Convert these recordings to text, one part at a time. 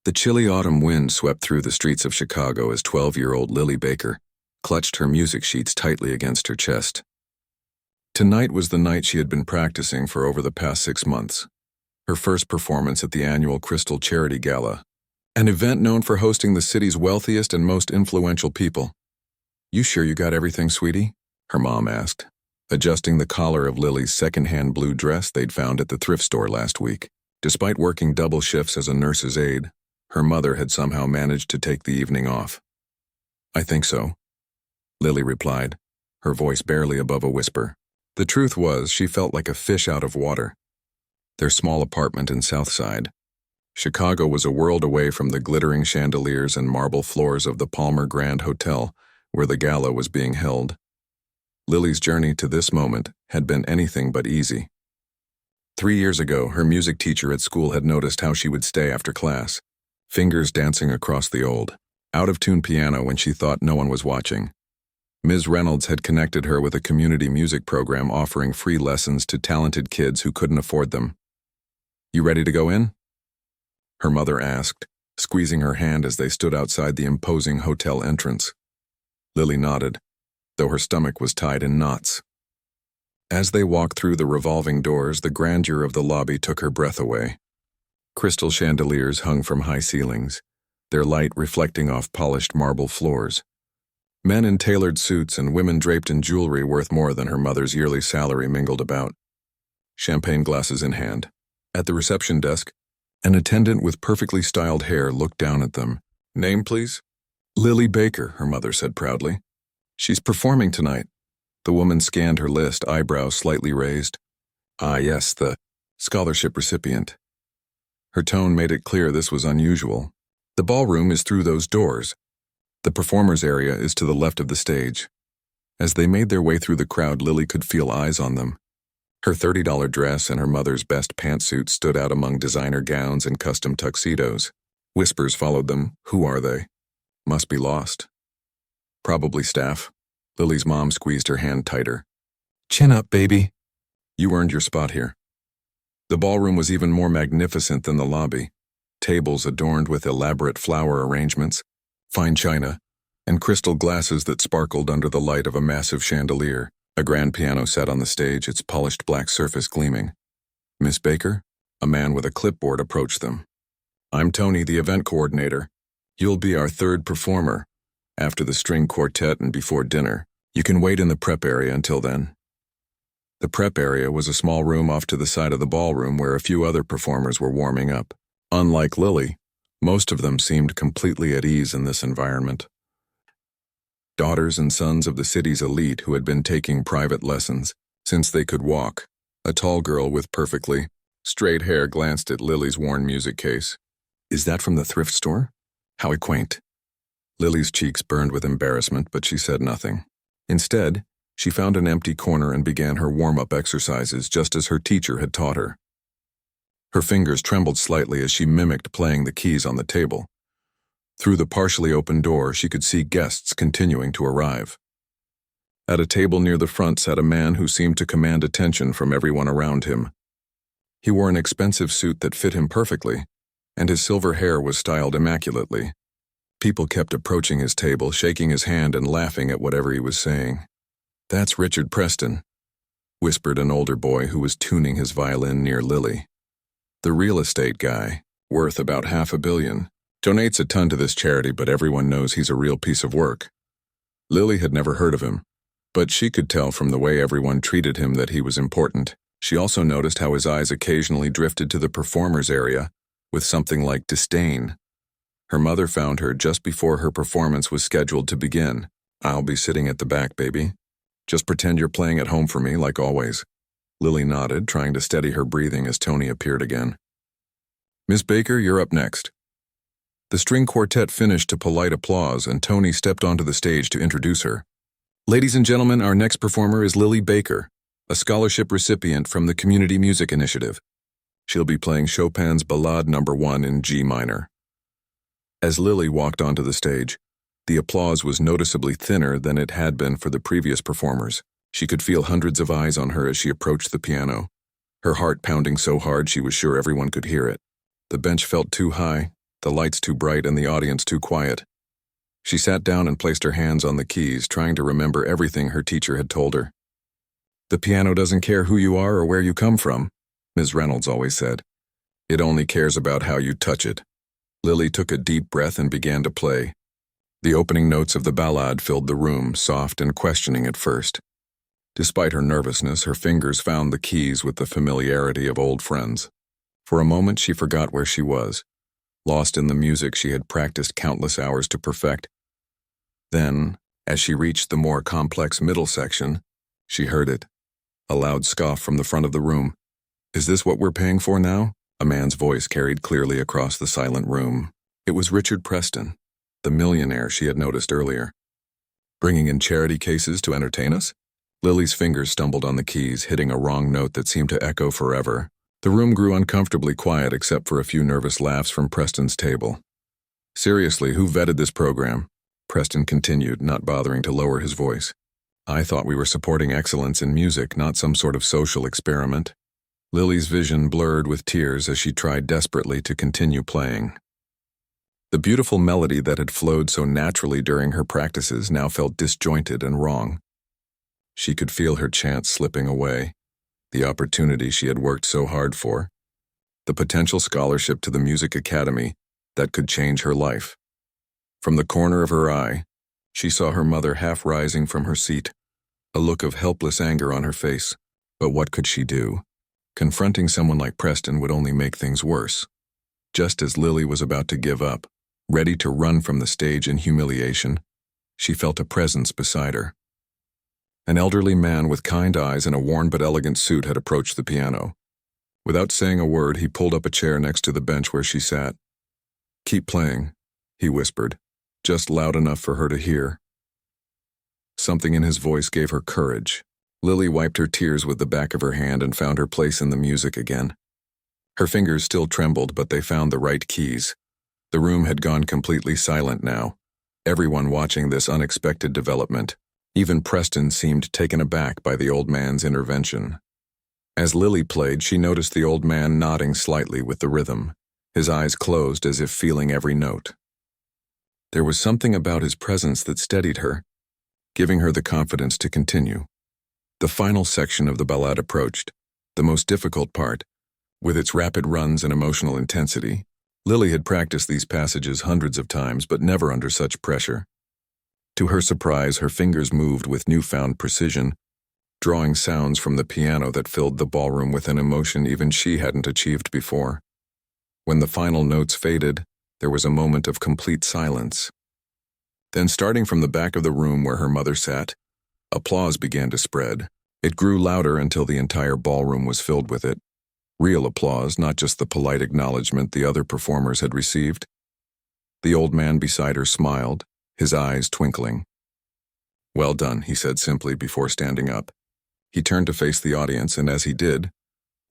The chilly autumn wind swept through the streets of Chicago as 12-year-old Lily Baker clutched her music sheets tightly against her chest. Tonight was the night she had been practicing for over the past 6 months. Her first performance at the annual Crystal Charity Gala, an event known for hosting the city's wealthiest and most influential people. "You sure you got everything, sweetie?" her mom asked, adjusting the collar of Lily's second-hand blue dress they'd found at the thrift store last week. Despite working double shifts as a nurse's aide, her mother had somehow managed to take the evening off. "I think so," Lily replied, her voice barely above a whisper. The truth was, she felt like a fish out of water. Their small apartment in Southside, Chicago, was a world away from the glittering chandeliers and marble floors of the Palmer Grand Hotel, where the gala was being held. Lily's journey to this moment had been anything but easy. 3 years ago, her music teacher at school had noticed how she would stay after class, fingers dancing across the old, out-of-tune piano when she thought no one was watching. Ms. Reynolds had connected her with a community music program offering free lessons to talented kids who couldn't afford them. "You ready to go in?" her mother asked, squeezing her hand as they stood outside the imposing hotel entrance. Lily nodded, though her stomach was tied in knots. As they walked through the revolving doors, the grandeur of the lobby took her breath away. Crystal chandeliers hung from high ceilings, their light reflecting off polished marble floors. Men in tailored suits and women draped in jewelry worth more than her mother's yearly salary mingled about, champagne glasses in hand. At the reception desk, an attendant with perfectly styled hair looked down at them. "Name, please?" "Lily Baker," her mother said proudly. "She's performing tonight." The woman scanned her list, eyebrows slightly raised. "Ah, yes, the scholarship recipient." Her tone made it clear this was unusual. "The ballroom is through those doors. The performers' area is to the left of the stage." As they made their way through the crowd, Lily could feel eyes on them. Her $30 dress and her mother's best pantsuit stood out among designer gowns and custom tuxedos. Whispers followed them. "Who are they?" "Must be lost." "Probably staff." Lily's mom squeezed her hand tighter. "Chin up, baby. You earned your spot here." The ballroom was even more magnificent than the lobby. Tables adorned with elaborate flower arrangements, fine china, and crystal glasses that sparkled under the light of a massive chandelier. A grand piano sat on the stage, its polished black surface gleaming. "Miss Baker?" A man with a clipboard approached them. "I'm Tony, the event coordinator. You'll be our third performer, after the string quartet and before dinner. You can wait in the prep area until then." The prep area was a small room off to the side of the ballroom where a few other performers were warming up. Unlike Lily, most of them seemed completely at ease in this environment. Daughters and sons of the city's elite who had been taking private lessons since they could walk. A tall girl with perfectly straight hair glanced at Lily's worn music case. "Is that from the thrift store? How quaint." Lily's cheeks burned with embarrassment, but she said nothing. Instead, she found an empty corner and began her warm-up exercises just as her teacher had taught her. Her fingers trembled slightly as she mimicked playing the keys on the table. Through the partially open door, she could see guests continuing to arrive. At a table near the front sat a man who seemed to command attention from everyone around him. He wore an expensive suit that fit him perfectly, and his silver hair was styled immaculately. People kept approaching his table, shaking his hand and laughing at whatever he was saying. "That's Richard Preston," whispered an older boy who was tuning his violin near Lily. "The real estate guy, worth about $500 million. Donates a ton to this charity, but everyone knows he's a real piece of work." Lily had never heard of him, but she could tell from the way everyone treated him that he was important. She also noticed how his eyes occasionally drifted to the performers' area with something like disdain. Her mother found her just before her performance was scheduled to begin. "I'll be sitting at the back, baby. Just pretend you're playing at home for me, like always." Lily nodded, trying to steady her breathing as Tony appeared again. "Miss Baker, you're up next." The string quartet finished to polite applause, and Tony stepped onto the stage to introduce her. "Ladies and gentlemen, our next performer is Lily Baker, a scholarship recipient from the Community Music Initiative. She'll be playing Chopin's Ballade No. 1 in G minor." As Lily walked onto the stage, the applause was noticeably thinner than it had been for the previous performers. She could feel hundreds of eyes on her as she approached the piano, her heart pounding so hard she was sure everyone could hear it. The bench felt too high, the lights too bright and the audience too quiet. She sat down and placed her hands on the keys, trying to remember everything her teacher had told her. "The piano doesn't care who you are or where you come from," Ms. Reynolds always said. "It only cares about how you touch it." Lily took a deep breath and began to play. The opening notes of the ballade filled the room, soft and questioning at first. Despite her nervousness, her fingers found the keys with the familiarity of old friends. For a moment she forgot where she was, lost in the music she had practiced countless hours to perfect. Then, as she reached the more complex middle section, she heard it. A loud scoff from the front of the room. "Is this what we're paying for now?" A man's voice carried clearly across the silent room. It was Richard Preston, the millionaire she had noticed earlier. "Bringing in charity cases to entertain us?" Lily's fingers stumbled on the keys, hitting a wrong note that seemed to echo forever. The room grew uncomfortably quiet except for a few nervous laughs from Preston's table. "Seriously, who vetted this program?" Preston continued, not bothering to lower his voice. "I thought we were supporting excellence in music, not some sort of social experiment." Lily's vision blurred with tears as she tried desperately to continue playing. The beautiful melody that had flowed so naturally during her practices now felt disjointed and wrong. She could feel her chance slipping away, the opportunity she had worked so hard for, the potential scholarship to the music academy that could change her life. From the corner of her eye, she saw her mother half rising from her seat, a look of helpless anger on her face. But what could she do? Confronting someone like Preston would only make things worse. Just as Lily was about to give up, ready to run from the stage in humiliation, she felt a presence beside her. An elderly man with kind eyes and a worn but elegant suit had approached the piano. Without saying a word, he pulled up a chair next to the bench where she sat. "Keep playing," he whispered, just loud enough for her to hear. Something in his voice gave her courage. Lily wiped her tears with the back of her hand and found her place in the music again. Her fingers still trembled, but they found the right keys. The room had gone completely silent now, everyone watching this unexpected development. Even Preston seemed taken aback by the old man's intervention. As Lily played, she noticed the old man nodding slightly with the rhythm, his eyes closed as if feeling every note. There was something about his presence that steadied her, giving her the confidence to continue. The final section of the ballade approached, the most difficult part, with its rapid runs and emotional intensity. Lily had practiced these passages hundreds of times, but never under such pressure. To her surprise, her fingers moved with newfound precision, drawing sounds from the piano that filled the ballroom with an emotion even she hadn't achieved before. When the final notes faded, there was a moment of complete silence. Then, starting from the back of the room where her mother sat, applause began to spread. It grew louder until the entire ballroom was filled with it. Real applause, not just the polite acknowledgement the other performers had received. The old man beside her smiled, his eyes twinkling. "Well done," he said simply before standing up. He turned to face the audience, and as he did,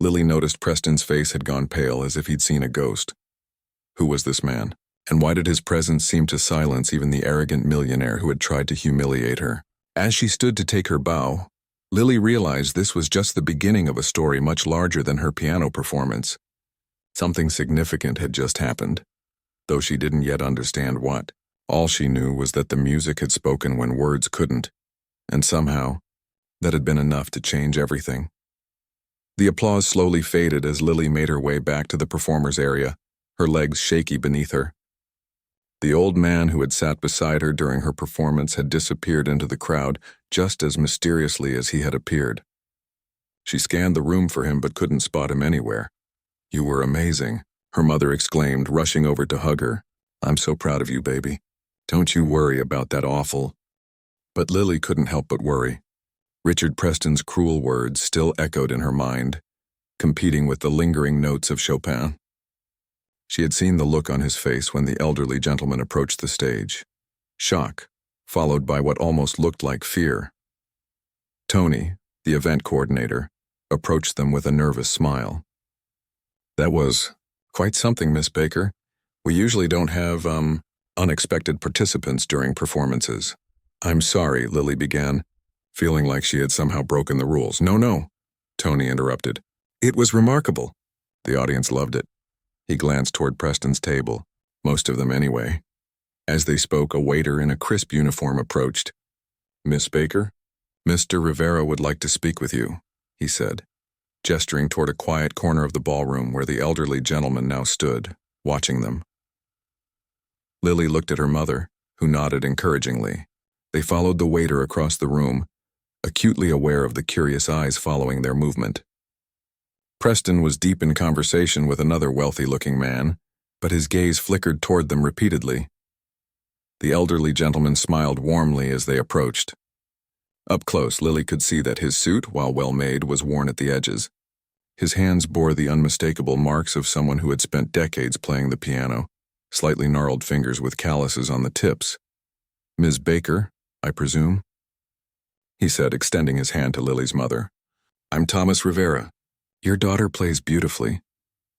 Lily noticed Preston's face had gone pale as if he'd seen a ghost. Who was this man? And why did his presence seem to silence even the arrogant millionaire who had tried to humiliate her? As she stood to take her bow, Lily realized this was just the beginning of a story much larger than her piano performance. Something significant had just happened, though she didn't yet understand what. All she knew was that the music had spoken when words couldn't, and somehow, that had been enough to change everything. The applause slowly faded as Lily made her way back to the performers' area, her legs shaky beneath her. The old man who had sat beside her during her performance had disappeared into the crowd just as mysteriously as he had appeared. She scanned the room for him but couldn't spot him anywhere. "You were amazing," her mother exclaimed, rushing over to hug her. "I'm so proud of you, baby. Don't you worry about that awful..." But Lily couldn't help but worry. Richard Preston's cruel words still echoed in her mind, competing with the lingering notes of Chopin. She had seen the look on his face when the elderly gentleman approached the stage. Shock, followed by what almost looked like fear. Tony, the event coordinator, approached them with a nervous smile. "That was quite something, Miss Baker. We usually don't have, unexpected participants during performances." "I'm sorry," Lily began, feeling like she had somehow broken the rules. No, Tony interrupted. "It was remarkable. The audience loved it." He glanced toward Preston's table, most of them anyway. As they spoke, a waiter in a crisp uniform approached. "Miss Baker? Mr. Rivera would like to speak with you," he said, gesturing toward a quiet corner of the ballroom where the elderly gentleman now stood, watching them. Lily looked at her mother, who nodded encouragingly. They followed the waiter across the room, acutely aware of the curious eyes following their movement. Preston was deep in conversation with another wealthy-looking man, but his gaze flickered toward them repeatedly. The elderly gentleman smiled warmly as they approached. Up close, Lily could see that his suit, while well-made, was worn at the edges. His hands bore the unmistakable marks of someone who had spent decades playing the piano, slightly gnarled fingers with calluses on the tips. "Ms. Baker, I presume?" he said, extending his hand to Lily's mother. "I'm Thomas Rivera. Your daughter plays beautifully.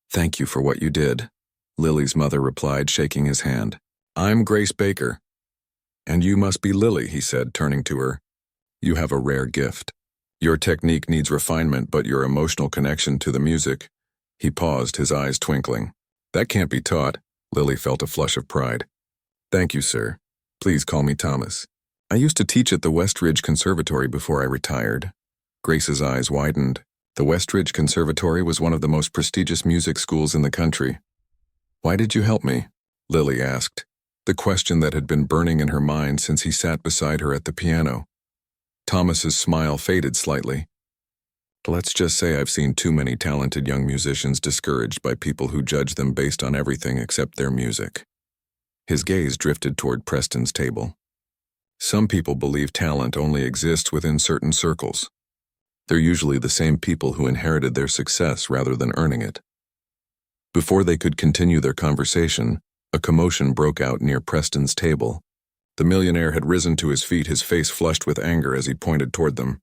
Thank you for what you did," Lily's mother replied, shaking his hand. "I'm Grace Baker." "And you must be Lily," he said, turning to her. "You have a rare gift. Your technique needs refinement, but your emotional connection to the music—" He paused, his eyes twinkling. "That can't be taught." Lily felt a flush of pride. "Thank you, sir. Please call me Thomas. I used to teach at the Westridge Conservatory before I retired." Grace's eyes widened. The Westridge Conservatory was one of the most prestigious music schools in the country. "Why did you help me?" Lily asked, the question that had been burning in her mind since he sat beside her at the piano. Thomas's smile faded slightly. "Let's just say I've seen too many talented young musicians discouraged by people who judge them based on everything except their music." His gaze drifted toward Preston's table. "Some people believe talent only exists within certain circles. They're usually the same people who inherited their success rather than earning it." Before they could continue their conversation, a commotion broke out near Preston's table. The millionaire had risen to his feet, his face flushed with anger as he pointed toward them.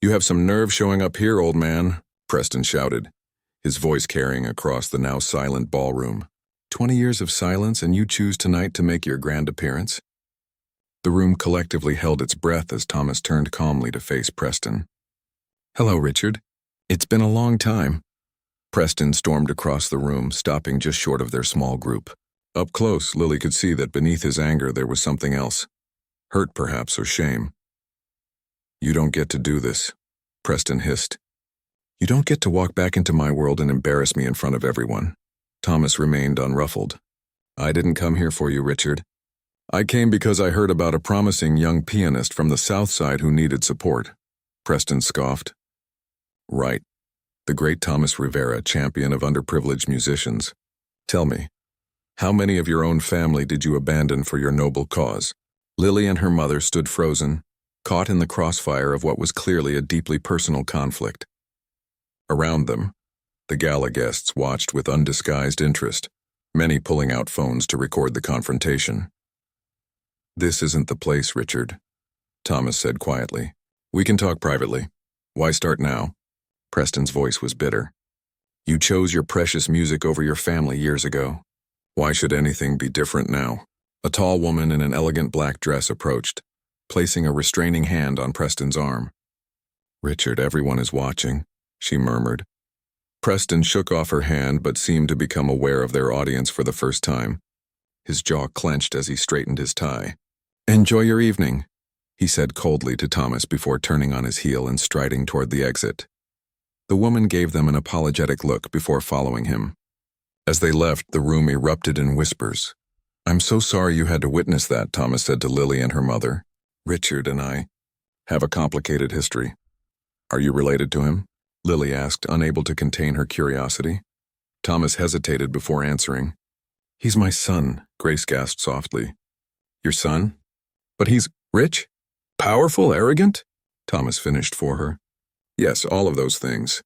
"You have some nerve showing up here, old man," Preston shouted, his voice carrying across the now silent ballroom. 20 years of silence, and you choose tonight to make your grand appearance?" The room collectively held its breath as Thomas turned calmly to face Preston. "Hello, Richard. It's been a long time." Preston stormed across the room, stopping just short of their small group. Up close, Lily could see that beneath his anger there was something else. Hurt, perhaps, or shame. "You don't get to do this," Preston hissed. "You don't get to walk back into my world and embarrass me in front of everyone." Thomas remained unruffled. "I didn't come here for you, Richard. I came because I heard about a promising young pianist from the South Side who needed support." Preston scoffed. "Right. The great Thomas Rivera, champion of underprivileged musicians. Tell me, how many of your own family did you abandon for your noble cause?" Lily and her mother stood frozen, caught in the crossfire of what was clearly a deeply personal conflict. Around them, the gala guests watched with undisguised interest, many pulling out phones to record the confrontation. "This isn't the place, Richard," Thomas said quietly. "We can talk privately. Why start now?" Preston's voice was bitter. "You chose your precious music over your family years ago. Why should anything be different now?" A tall woman in an elegant black dress approached, placing a restraining hand on Preston's arm. "Richard, everyone is watching," she murmured. Preston shook off her hand but seemed to become aware of their audience for the first time. His jaw clenched as he straightened his tie. "Enjoy your evening," he said coldly to Thomas before turning on his heel and striding toward the exit. The woman gave them an apologetic look before following him. As they left, the room erupted in whispers. "I'm so sorry you had to witness that," Thomas said to Lily and her mother. "Richard and I have a complicated history." "Are you related to him?" Lily asked, unable to contain her curiosity. Thomas hesitated before answering. "He's my son," Grace gasped softly. "Your son? But he's rich? Powerful? Arrogant?" Thomas finished for her. "Yes, all of those things.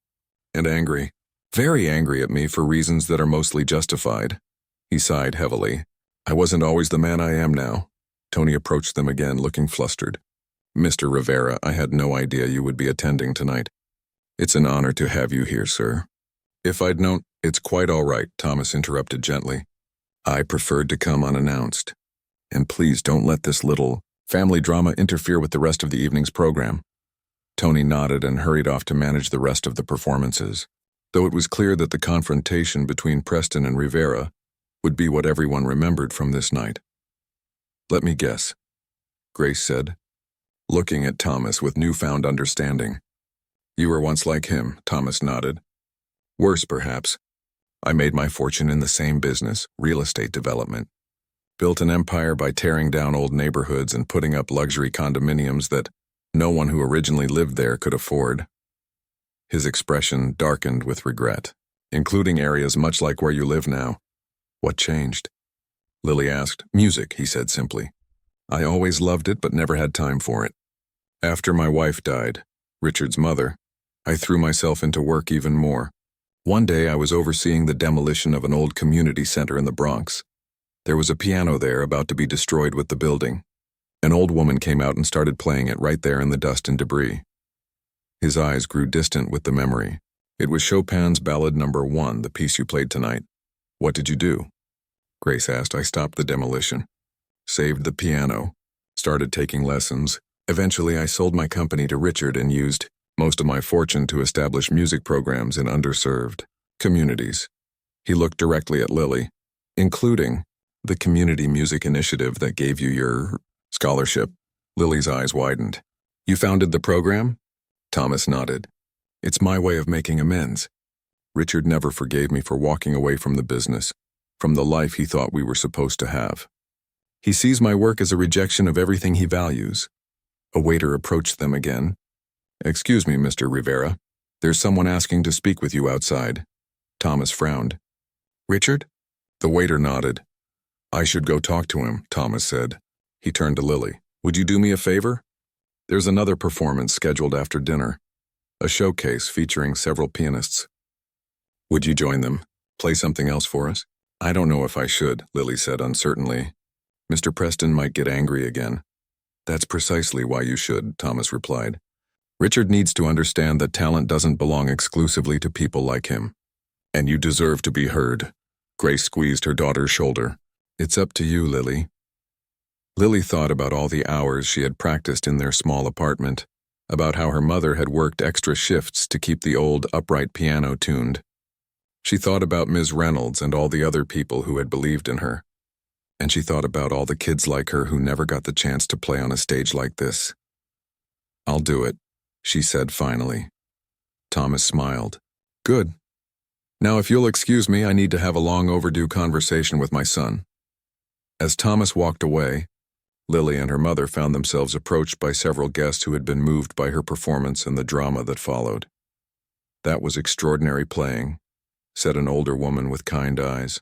And angry. Very angry at me for reasons that are mostly justified." He sighed heavily. "I wasn't always the man I am now." Tony approached them again, looking flustered. "Mr. Rivera, I had no idea you would be attending tonight." "It's an honor to have you here, sir." "If I'd known—" "It's quite all right," Thomas interrupted gently. "I preferred to come unannounced. And please don't let this little family drama interfere with the rest of the evening's program." Tony nodded and hurried off to manage the rest of the performances. Though it was clear that the confrontation between Preston and Rivera would be what everyone remembered from this night. "Let me guess," Grace said, looking at Thomas with newfound understanding. "You were once like him," Thomas nodded. "Worse, perhaps. I made my fortune in the same business, real estate development. Built an empire by tearing down old neighborhoods and putting up luxury condominiums that no one who originally lived there could afford." His expression darkened with regret, "including areas much like where you live now." "What changed?" Lily asked. "Music," he said simply. "I always loved it but never had time for it. After my wife died, Richard's mother, I threw myself into work even more. One day I was overseeing the demolition of an old community center in the Bronx. There was a piano there about to be destroyed with the building. An old woman came out and started playing it right there in the dust and debris." His eyes grew distant with the memory. "It was Chopin's Ballad No. 1, the piece you played tonight. What did you do?" Grace asked. "I stopped the demolition, saved the piano, started taking lessons. Eventually I sold my company to Richard and used most of my fortune to establish music programs in underserved communities." He looked directly at Lily. "Including the community music initiative that gave you your scholarship." Lily's eyes widened. "You founded the program?" Thomas nodded. "It's my way of making amends. Richard never forgave me for walking away from the business, from the life he thought we were supposed to have. He sees my work as a rejection of everything he values." A waiter approached them again. "Excuse me, Mr. Rivera. There's someone asking to speak with you outside." Thomas frowned. "Richard?" The waiter nodded. "I should go talk to him," Thomas said. He turned to Lily. "Would you do me a favor? There's another performance scheduled after dinner, a showcase featuring several pianists. Would you join them? Play something else for us?" "I don't know if I should," Lily said uncertainly. "Mr. Preston might get angry again." "That's precisely why you should," Thomas replied. "Richard needs to understand that talent doesn't belong exclusively to people like him. And you deserve to be heard." Grace squeezed her daughter's shoulder. "It's up to you, Lily." Lily thought about all the hours she had practiced in their small apartment, about how her mother had worked extra shifts to keep the old upright piano tuned. She thought about Ms. Reynolds and all the other people who had believed in her. And she thought about all the kids like her who never got the chance to play on a stage like this. "I'll do it," she said finally. Thomas smiled. "Good. Now if you'll excuse me, I need to have a long overdue conversation with my son." As Thomas walked away, Lily and her mother found themselves approached by several guests who had been moved by her performance and the drama that followed. "That was extraordinary playing," said an older woman with kind eyes.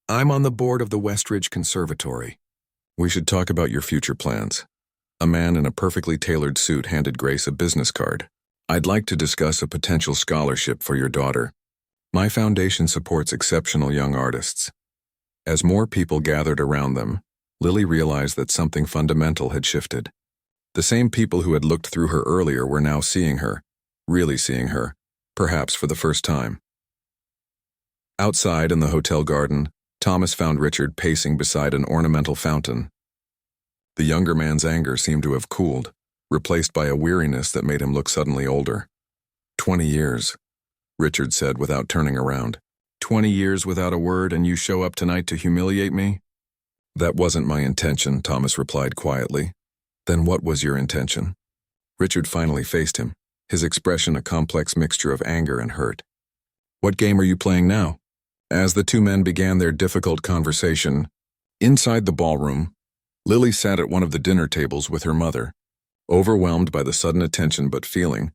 "I'm on the board of the Westridge Conservatory. We should talk about your future plans." A man in a perfectly tailored suit handed Grace a business card. "I'd like to discuss a potential scholarship for your daughter. My foundation supports exceptional young artists." As more people gathered around them, Lily realized that something fundamental had shifted. The same people who had looked through her earlier were now seeing her, really seeing her, perhaps for the first time. Outside in the hotel garden, Thomas found Richard pacing beside an ornamental fountain. The younger man's anger seemed to have cooled, replaced by a weariness that made him look suddenly older. 20 years, Richard said without turning around. 20 years without a word, and you show up tonight to humiliate me? That wasn't my intention, Thomas replied quietly. Then what was your intention? Richard finally faced him, his expression a complex mixture of anger and hurt. What game are you playing now? As the two men began their difficult conversation, inside the ballroom, Lily sat at one of the dinner tables with her mother, overwhelmed by the sudden attention but feeling,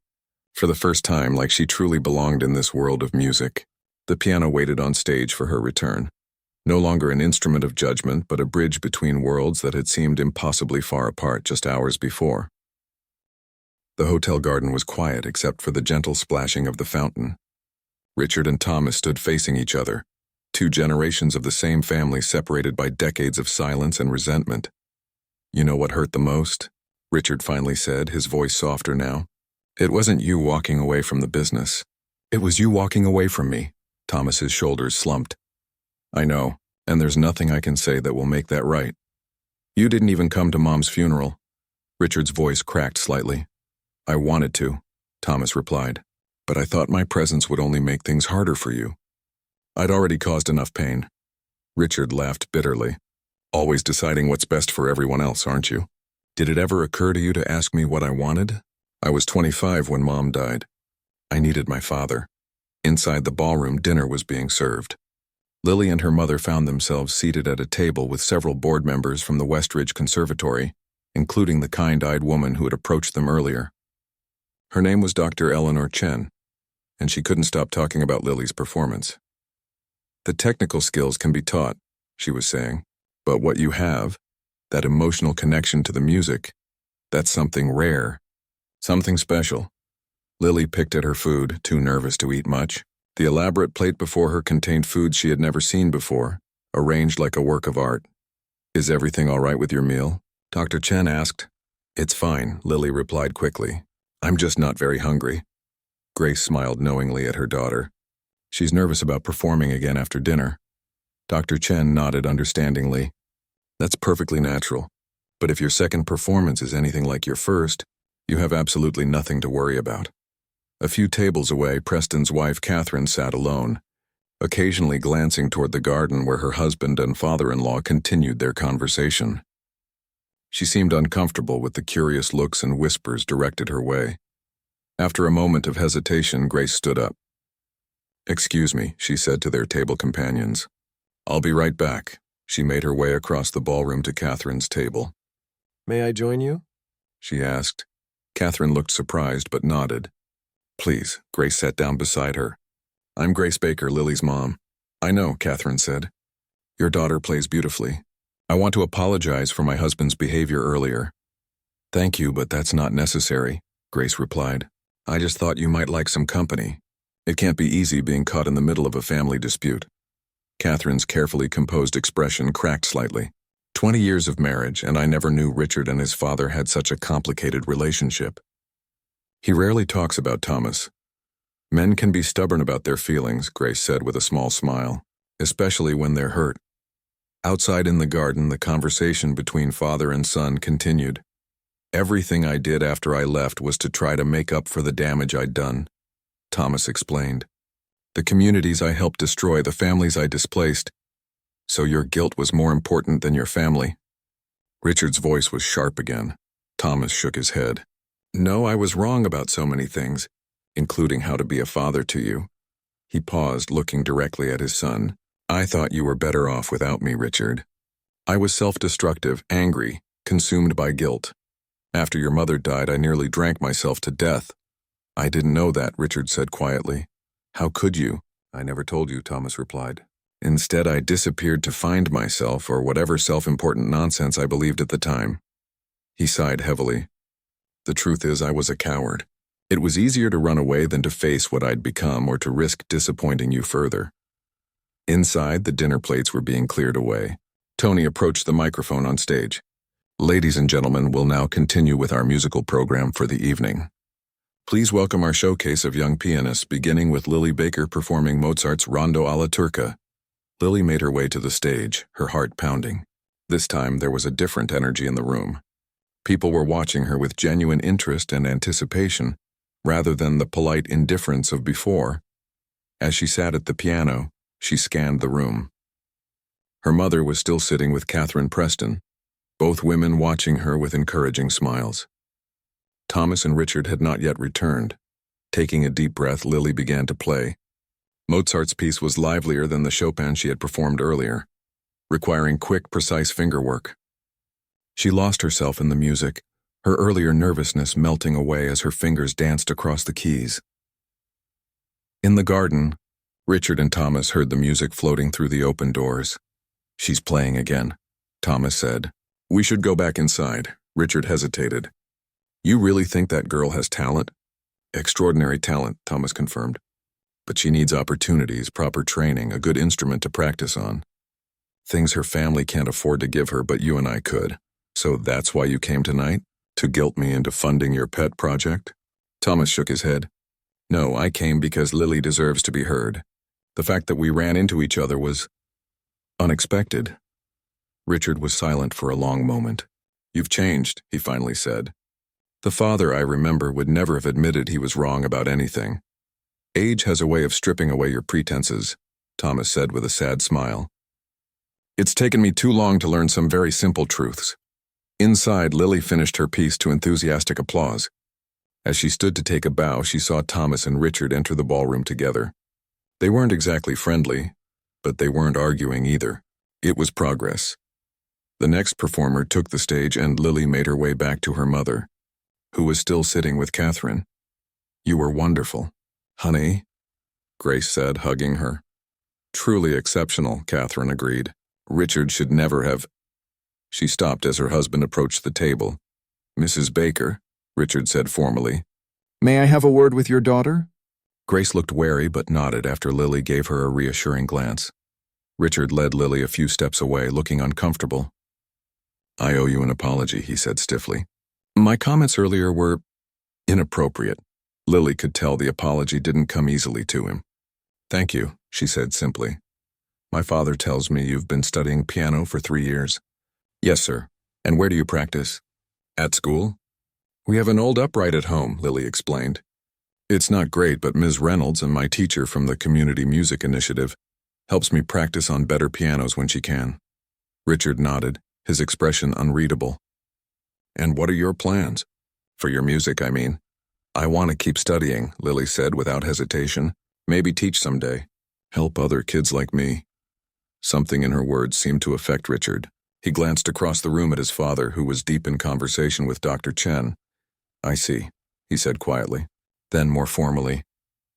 for the first time, like she truly belonged in this world of music. The piano waited on stage for her return, no longer an instrument of judgment but a bridge between worlds that had seemed impossibly far apart just hours before. The hotel garden was quiet except for the gentle splashing of the fountain. Richard and Thomas stood facing each other, two generations of the same family separated by decades of silence and resentment. You know what hurt the most? Richard finally said, his voice softer now. It wasn't you walking away from the business. It was you walking away from me. Thomas's shoulders slumped. I know, and there's nothing I can say that will make that right. You didn't even come to Mom's funeral. Richard's voice cracked slightly. I wanted to, Thomas replied, but I thought my presence would only make things harder for you. I'd already caused enough pain. Richard laughed bitterly. Always deciding what's best for everyone else, aren't you? Did it ever occur to you to ask me what I wanted? I was 25 when Mom died. I needed my father. Inside the ballroom, dinner was being served. Lily and her mother found themselves seated at a table with several board members from the Westridge Conservatory, including the kind-eyed woman who had approached them earlier. Her name was Dr. Eleanor Chen, and she couldn't stop talking about Lily's performance. The technical skills can be taught, she was saying, but what you have, that emotional connection to the music, that's something rare, something special. Lily picked at her food, too nervous to eat much. The elaborate plate before her contained foods she had never seen before, arranged like a work of art. Is everything all right with your meal? Dr. Chen asked. It's fine, Lily replied quickly. I'm just not very hungry. Grace smiled knowingly at her daughter. She's nervous about performing again after dinner. Dr. Chen nodded understandingly. That's perfectly natural. But if your second performance is anything like your first, you have absolutely nothing to worry about. A few tables away, Preston's wife Catherine sat alone, occasionally glancing toward the garden where her husband and father-in-law continued their conversation. She seemed uncomfortable with the curious looks and whispers directed her way. After a moment of hesitation, Grace stood up. Excuse me, she said to their table companions. I'll be right back. She made her way across the ballroom to Catherine's table. May I join you? She asked. Catherine looked surprised but nodded. Please, Grace sat down beside her. I'm Grace Baker, Lily's mom. I know, Catherine said. Your daughter plays beautifully. I want to apologize for my husband's behavior earlier. Thank you, but that's not necessary, Grace replied. I just thought you might like some company. It can't be easy being caught in the middle of a family dispute. Catherine's carefully composed expression cracked slightly. 20 years of marriage, and I never knew Richard and his father had such a complicated relationship. He rarely talks about Thomas. Men can be stubborn about their feelings, Grace said with a small smile, especially when they're hurt. Outside in the garden, the conversation between father and son continued. Everything I did after I left was to try to make up for the damage I'd done, Thomas explained. The communities I helped destroy, the families I displaced. So your guilt was more important than your family? Richard's voice was sharp again. Thomas shook his head. No, I was wrong about so many things, including how to be a father to you. He paused, looking directly at his son. I thought you were better off without me, Richard. I was self-destructive, angry, consumed by guilt. After your mother died, I nearly drank myself to death. I didn't know that, Richard said quietly. How could you? I never told you, Thomas replied. Instead, I disappeared to find myself, or whatever self-important nonsense I believed at the time. He sighed heavily. The truth is, I was a coward. It was easier to run away than to face what I'd become or to risk disappointing you further. Inside, the dinner plates were being cleared away. Tony approached the microphone on stage. Ladies and gentlemen, we'll now continue with our musical program for the evening. Please welcome our showcase of young pianists, beginning with Lily Baker performing Mozart's Rondo alla Turca. Lily made her way to the stage, her heart pounding. This time, there was a different energy in the room. People were watching her with genuine interest and anticipation, rather than the polite indifference of before. As she sat at the piano, she scanned the room. Her mother was still sitting with Catherine Preston, both women watching her with encouraging smiles. Thomas and Richard had not yet returned. Taking a deep breath, Lily began to play. Mozart's piece was livelier than the Chopin she had performed earlier, requiring quick, precise fingerwork. She lost herself in the music, her earlier nervousness melting away as her fingers danced across the keys. In the garden, Richard and Thomas heard the music floating through the open doors. She's playing again, Thomas said. We should go back inside. Richard hesitated. You really think that girl has talent? Extraordinary talent, Thomas confirmed. But she needs opportunities, proper training, a good instrument to practice on. Things her family can't afford to give her, but you and I could. So that's why you came tonight? To guilt me into funding your pet project? Thomas shook his head. No, I came because Lily deserves to be heard. The fact that we ran into each other was unexpected. Richard was silent for a long moment. You've changed, he finally said. The father I remember would never have admitted he was wrong about anything. Age has a way of stripping away your pretenses, Thomas said with a sad smile. It's taken me too long to learn some very simple truths. Inside, Lily finished her piece to enthusiastic applause. As she stood to take a bow, she saw Thomas and Richard enter the ballroom together. They weren't exactly friendly, but they weren't arguing either. It was progress. The next performer took the stage and Lily made her way back to her mother, who was still sitting with Catherine. "You were wonderful, honey," Grace said, hugging her. "Truly exceptional," Catherine agreed. "Richard should never have—" She stopped as her husband approached the table. "Mrs. Baker," Richard said formally. "May I have a word with your daughter?" Grace looked wary but nodded after Lily gave her a reassuring glance. Richard led Lily a few steps away, looking uncomfortable. "I owe you an apology," he said stiffly. "My comments earlier were inappropriate." Lily could tell the apology didn't come easily to him. "Thank you," she said simply. "My father tells me you've been studying piano for 3 years." "Yes, sir. And where do you practice?" "At school?" "We have an old upright at home," Lily explained. "It's not great, but Ms. Reynolds and my teacher from the Community Music Initiative helps me practice on better pianos when she can." Richard nodded, his expression unreadable. "And what are your plans? For your music, I mean." "I want to keep studying," Lily said without hesitation. "Maybe teach someday. Help other kids like me." Something in her words seemed to affect Richard. He glanced across the room at his father, who was deep in conversation with Dr. Chen. "I see," he said quietly. Then more formally,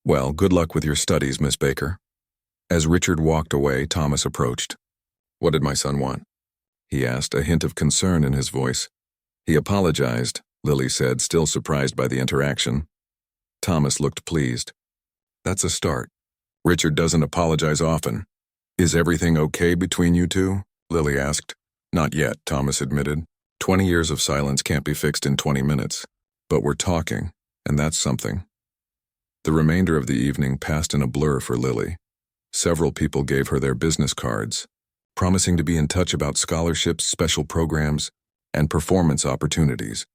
"Well, good luck with your studies, Miss Baker." As Richard walked away, Thomas approached. "What did my son want?" he asked, a hint of concern in his voice. "He apologized," Lily said, still surprised by the interaction. Thomas looked pleased. "That's a start. Richard doesn't apologize often." "Is everything okay between you two?" Lily asked. "Not yet," Thomas admitted. 20 years of silence can't be fixed in 20 minutes. But we're talking, and that's something." The remainder of the evening passed in a blur for Lily. Several people gave her their business cards, promising to be in touch about scholarships, special programs, and performance opportunities.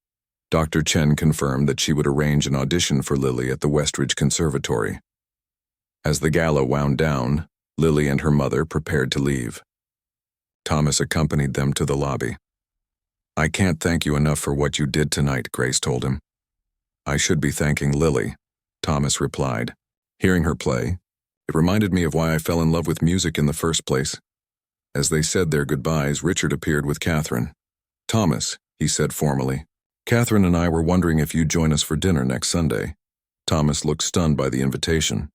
Dr. Chen confirmed that she would arrange an audition for Lily at the Westridge Conservatory. As the gala wound down, Lily and her mother prepared to leave. Thomas accompanied them to the lobby. "I can't thank you enough for what you did tonight," Grace told him. "I should be thanking Lily," Thomas replied. "Hearing her play, it reminded me of why I fell in love with music in the first place." As they said their goodbyes, Richard appeared with Catherine. "Thomas," he said formally, "Catherine and I were wondering if you'd join us for dinner next Sunday." Thomas looked stunned by the invitation.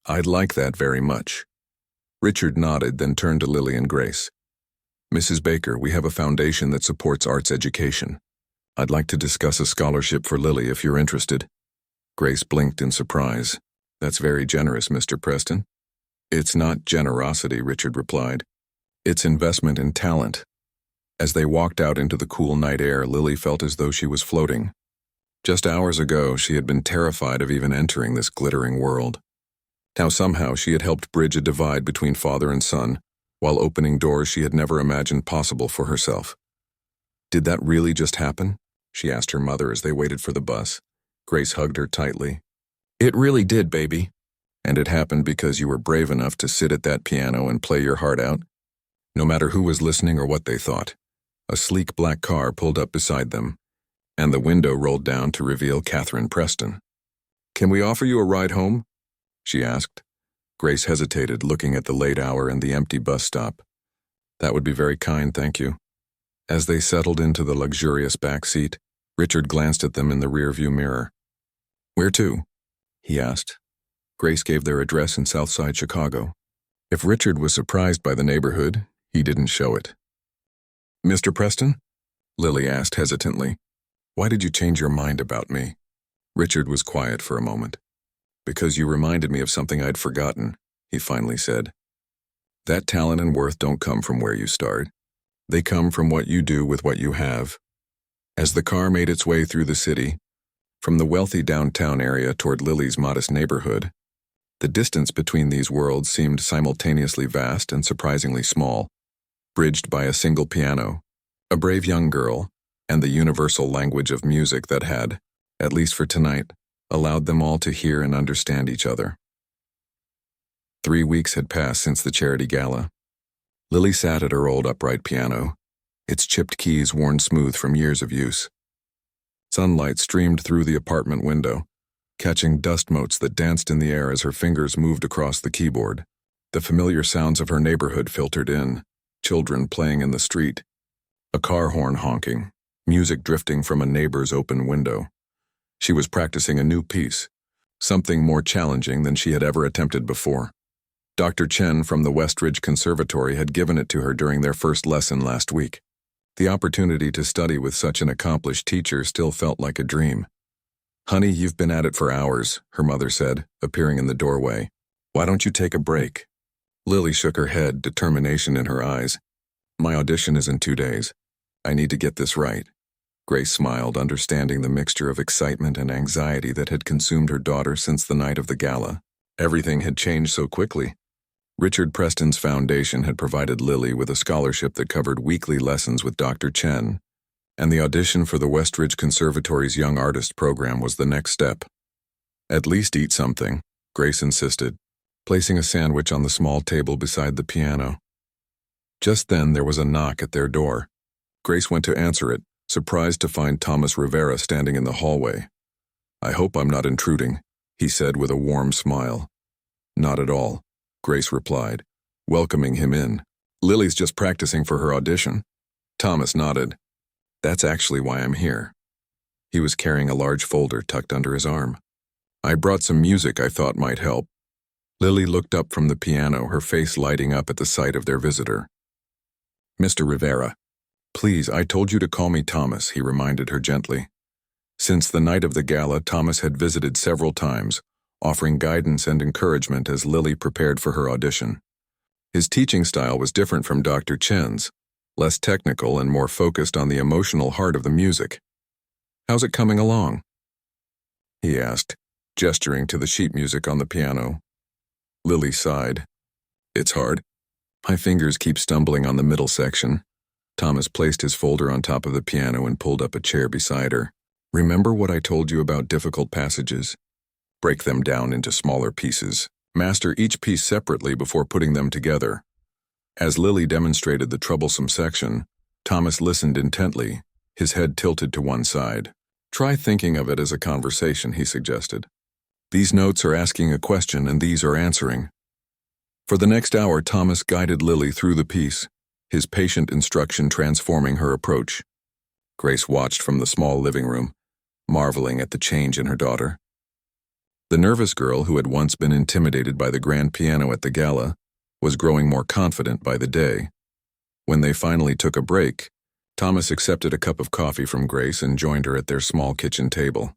"I'd like that very much." Richard nodded, then turned to Lily and Grace. "Mrs. Baker, we have a foundation that supports arts education. I'd like to discuss a scholarship for Lily if you're interested." Grace blinked in surprise. "That's very generous, Mr. Preston." "It's not generosity," Richard replied. "It's investment in talent." As they walked out into the cool night air, Lily felt as though she was floating. Just hours ago, she had been terrified of even entering this glittering world. Now somehow she had helped bridge a divide between father and son, while opening doors she had never imagined possible for herself. "Did that really just happen?" she asked her mother as they waited for the bus. Grace hugged her tightly. "It really did, baby. And it happened because you were brave enough to sit at that piano and play your heart out, no matter who was listening or what they thought." A sleek black car pulled up beside them, and the window rolled down to reveal Catherine Preston. "Can we offer you a ride home?" she asked. Grace hesitated, looking at the late hour and the empty bus stop. "That would be very kind, thank you." As they settled into the luxurious back seat, Richard glanced at them in the rearview mirror. "Where to?" he asked. Grace gave their address in Southside Chicago. If Richard was surprised by the neighborhood, he didn't show it. "Mr. Preston?" Lily asked hesitantly. "Why did you change your mind about me?" Richard was quiet for a moment. "Because you reminded me of something I'd forgotten," he finally said. "That talent and worth don't come from where you start. They come from what you do with what you have." As the car made its way through the city, from the wealthy downtown area toward Lily's modest neighborhood, the distance between these worlds seemed simultaneously vast and surprisingly small, bridged by a single piano, a brave young girl, and the universal language of music that had, at least for tonight, allowed them all to hear and understand each other. 3 weeks had passed since the charity gala. Lily sat at her old upright piano, its chipped keys worn smooth from years of use. Sunlight streamed through the apartment window, catching dust motes that danced in the air as her fingers moved across the keyboard. The familiar sounds of her neighborhood filtered in, children playing in the street, a car horn honking, music drifting from a neighbor's open window. She was practicing a new piece, something more challenging than she had ever attempted before. Dr. Chen from the Westridge Conservatory had given it to her during their first lesson last week. The opportunity to study with such an accomplished teacher still felt like a dream. "Honey, you've been at it for hours," her mother said, appearing in the doorway. "Why don't you take a break?" Lily shook her head, determination in her eyes. "My audition is in 2 days. I need to get this right." Grace smiled, understanding the mixture of excitement and anxiety that had consumed her daughter since the night of the gala. Everything had changed so quickly. Richard Preston's foundation had provided Lily with a scholarship that covered weekly lessons with Dr. Chen, and the audition for the Westridge Conservatory's Young Artist program was the next step. "At least eat something," Grace insisted, placing a sandwich on the small table beside the piano. Just then there was a knock at their door. Grace went to answer it, surprised to find Thomas Rivera standing in the hallway. "I hope I'm not intruding," he said with a warm smile. "Not at all," Grace replied, welcoming him in. "Lily's just practicing for her audition." Thomas nodded. "That's actually why I'm here." He was carrying a large folder tucked under his arm. "I brought some music I thought might help." Lily looked up from the piano, her face lighting up at the sight of their visitor. "Mr. Rivera, please, I told you to call me Thomas," he reminded her gently. Since the night of the gala, Thomas had visited several times, offering guidance and encouragement as Lily prepared for her audition. His teaching style was different from Dr. Chen's, less technical and more focused on the emotional heart of the music. "How's it coming along?" he asked, gesturing to the sheet music on the piano. Lily sighed. "It's hard. My fingers keep stumbling on the middle section." Thomas placed his folder on top of the piano and pulled up a chair beside her. "Remember what I told you about difficult passages? Break them down into smaller pieces. Master each piece separately before putting them together." As Lily demonstrated the troublesome section, Thomas listened intently, his head tilted to one side. "Try thinking of it as a conversation," he suggested. "These notes are asking a question and these are answering." For the next hour, Thomas guided Lily through the piece, his patient instruction transforming her approach. Grace watched from the small living room, marveling at the change in her daughter. The nervous girl who had once been intimidated by the grand piano at the gala was growing more confident by the day. When they finally took a break, Thomas accepted a cup of coffee from Grace and joined her at their small kitchen table.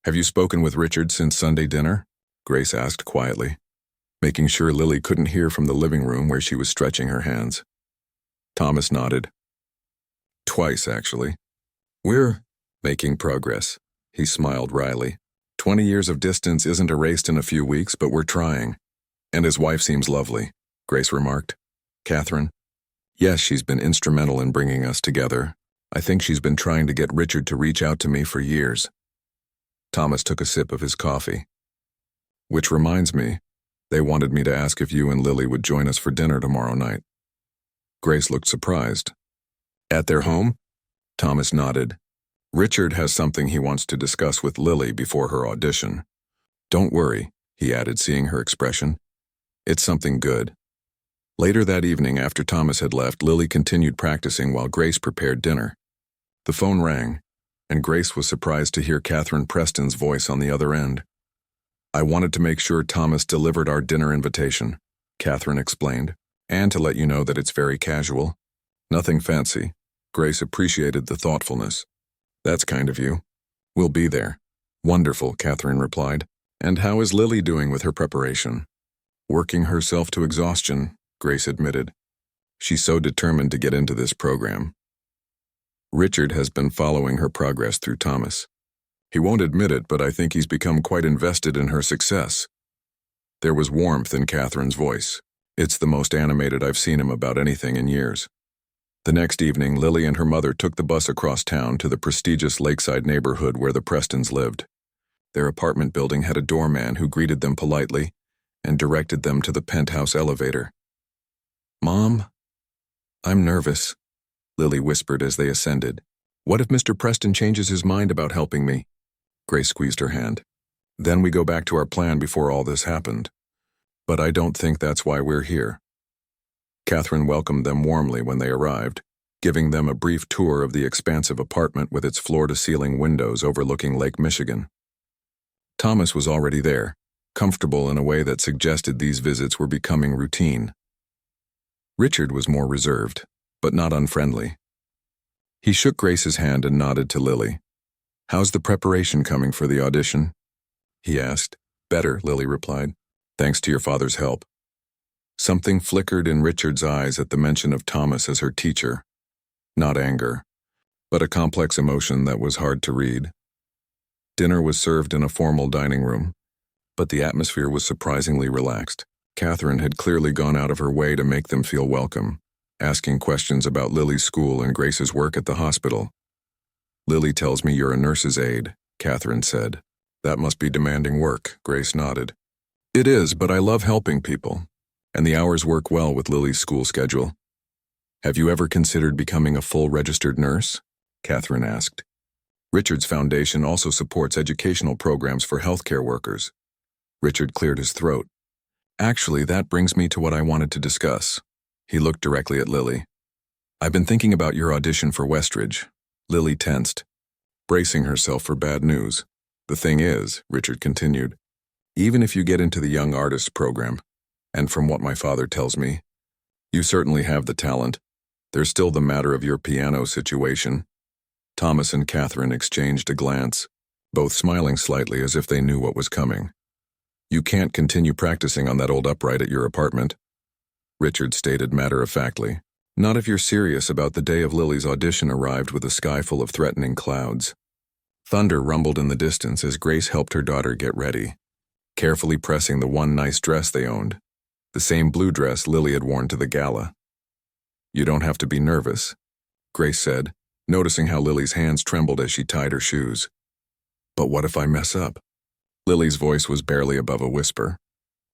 "Have you spoken with Richard since Sunday dinner?" Grace asked quietly, making sure Lily couldn't hear from the living room where she was stretching her hands. Thomas nodded. "Twice, actually. We're making progress," he smiled wryly. 20 years of distance isn't erased in a few weeks, but we're trying. And his wife seems lovely," Grace remarked. "Catherine? Yes, she's been instrumental in bringing us together. I think she's been trying to get Richard to reach out to me for years." Thomas took a sip of his coffee. "Which reminds me, they wanted me to ask if you and Lily would join us for dinner tomorrow night." Grace looked surprised. "At their home?" Thomas nodded. "Richard has something he wants to discuss with Lily before her audition. Don't worry," he added, seeing her expression. "It's something good." Later that evening, after Thomas had left, Lily continued practicing while Grace prepared dinner. The phone rang, and Grace was surprised to hear Catherine Preston's voice on the other end. "I wanted to make sure Thomas delivered our dinner invitation," Catherine explained, "and to let you know that it's very casual. Nothing fancy." Grace appreciated the thoughtfulness. "That's kind of you. We'll be there." "Wonderful," Catherine replied. "And how is Lily doing with her preparation?" "Working herself to exhaustion," Grace admitted. "She's so determined to get into this program." Richard has been following her progress through Thomas. "He won't admit it, but I think he's become quite invested in her success." There was warmth in Catherine's voice. "It's the most animated I've seen him about anything in years." The next evening, Lily and her mother took the bus across town to the prestigious lakeside neighborhood where the Prestons lived. Their apartment building had a doorman who greeted them politely and directed them to the penthouse elevator. "Mom, I'm nervous, Lily whispered as they ascended. What if Mr. Preston changes his mind about helping me? Grace squeezed her hand. Then we go back to our plan before all this happened. But I don't think that's why we're here. Catherine welcomed them warmly when they arrived, giving them a brief tour of the expansive apartment with its floor-to-ceiling windows overlooking Lake Michigan. Thomas was already there, comfortable in a way that suggested these visits were becoming routine. Richard was more reserved, but not unfriendly. He shook Grace's hand and nodded to Lily. How's the preparation coming for the audition? He asked. Better, Lily replied, thanks to your father's help. Something flickered in Richard's eyes at the mention of Thomas as her teacher. Not anger, but a complex emotion that was hard to read. Dinner was served in a formal dining room, but the atmosphere was surprisingly relaxed. Catherine had clearly gone out of her way to make them feel welcome, asking questions about Lily's school and Grace's work at the hospital. Lily tells me you're a nurse's aide, Catherine said. That must be demanding work, Grace nodded. It is, but I love helping people, and the hours work well with Lily's school schedule. Have you ever considered becoming a full registered nurse? Catherine asked. Richard's foundation also supports educational programs for healthcare workers. Richard cleared his throat. Actually, that brings me to what I wanted to discuss. He looked directly at Lily. I've been thinking about your audition for Westridge. Lily tensed, bracing herself for bad news. The thing is, Richard continued, even if you get into the Young Artists program, and from what my father tells me, you certainly have the talent, there's still the matter of your piano situation. Thomas and Catherine exchanged a glance, both smiling slightly as if they knew what was coming. You can't continue practicing on that old upright at your apartment, Richard stated matter-of-factly. Not if you're serious about the day of Lily's audition arrived with a sky full of threatening clouds. Thunder rumbled in the distance as Grace helped her daughter get ready, carefully pressing the one nice dress they owned, the same blue dress Lily had worn to the gala. You don't have to be nervous, Grace said, noticing how Lily's hands trembled as she tied her shoes. But what if I mess up? Lily's voice was barely above a whisper.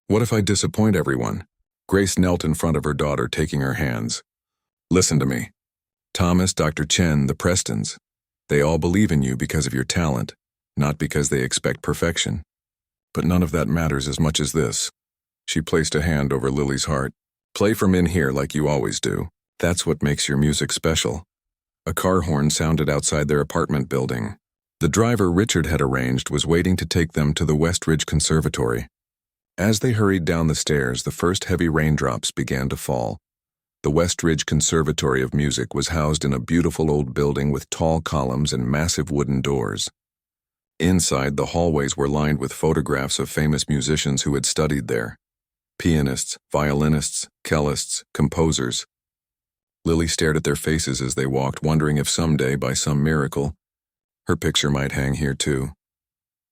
What if I disappoint everyone? Grace knelt in front of her daughter, taking her hands. Listen to me. Thomas, Dr. Chen, the Prestons. They all believe in you because of your talent, not because they expect perfection. But none of that matters as much as this. She placed a hand over Lily's heart. Play from in here like you always do. That's what makes your music special. A car horn sounded outside their apartment building. The driver Richard had arranged was waiting to take them to the Westridge Conservatory. As they hurried down the stairs, the first heavy raindrops began to fall. The Westridge Conservatory of Music was housed in a beautiful old building with tall columns and massive wooden doors. Inside, the hallways were lined with photographs of famous musicians who had studied there. Pianists, violinists, cellists, composers. Lily stared at their faces as they walked, wondering if someday, by some miracle, her picture might hang here too.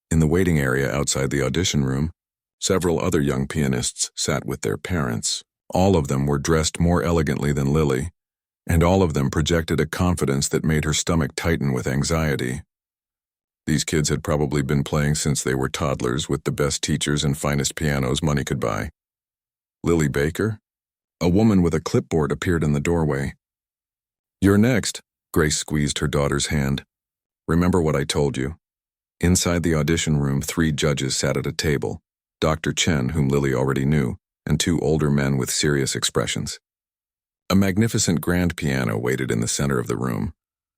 In the waiting area outside the audition room, several other young pianists sat with their parents. All of them were dressed more elegantly than Lily, and all of them projected a confidence that made her stomach tighten with anxiety. These kids had probably been playing since they were toddlers with the best teachers and finest pianos money could buy. Lily Baker? A woman with a clipboard appeared in the doorway. You're next, Grace squeezed her daughter's hand. Remember what I told you. Inside the audition room, 3 judges sat at a table, Dr. Chen, whom Lily already knew, and 2 older men with serious expressions. A magnificent grand piano waited in the center of the room,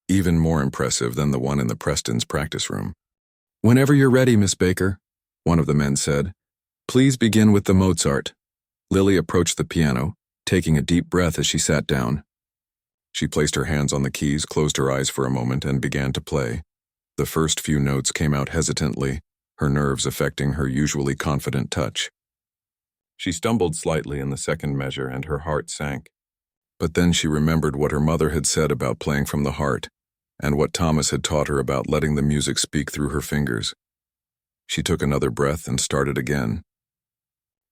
even more impressive than the one in the Prestons' practice room. Whenever you're ready, Miss Baker, one of the men said. Please begin with the Mozart. Lily approached the piano, taking a deep breath as she sat down. She placed her hands on the keys, closed her eyes for a moment, and began to play. The first few notes came out hesitantly, her nerves affecting her usually confident touch. She stumbled slightly in the second measure, and her heart sank. But then she remembered what her mother had said about playing from the heart, and what Thomas had taught her about letting the music speak through her fingers. She took another breath and started again.